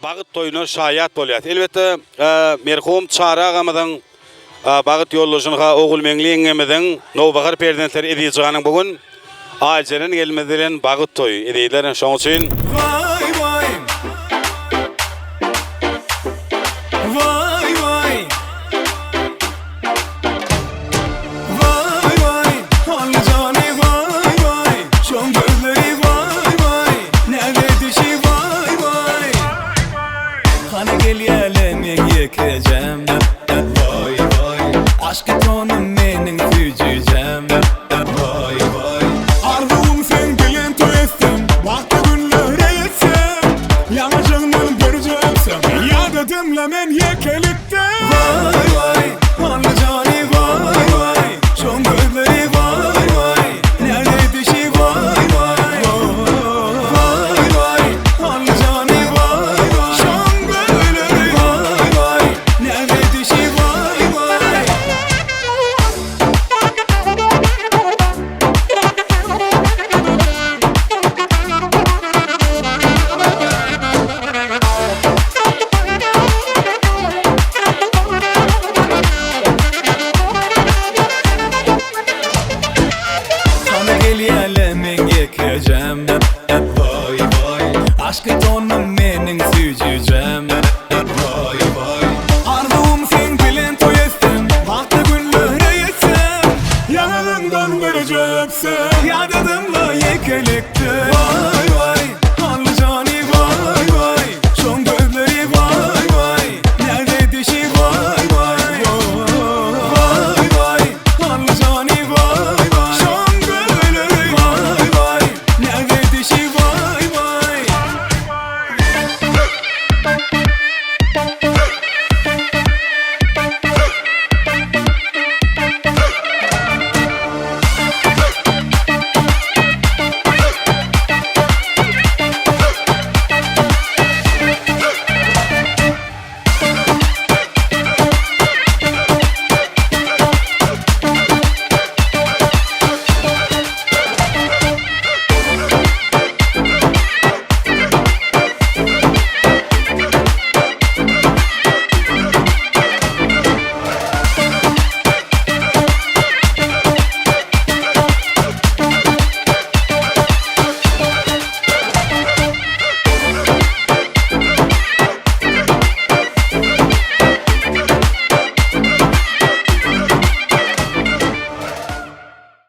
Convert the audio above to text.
bagyt toyuna şaýat bolýar. Elbetde merhum Çara agamadan bagyt ýollaşynyga ogul meňliňemeden Nowbahar prezidentleri edýärjeginiň bugün aýjanyň gelmedilen bagyt toy edýärler. Şoň üçin Vay vay. Vay vay. Vay vay. Anlayacağını vay vay. Şom gözleri vay vay. Nerede dişi vay vay. Hani gel yeğlenin yekeceğim de. Vay vay. Aşkı tonum menin sücücem de. Vay vay. Arzuum sen diyen toy etsem. Vakti günlere yetsem. Yanacağından göreceğim sen. Ya dedim la men yekelikte. Vay vay.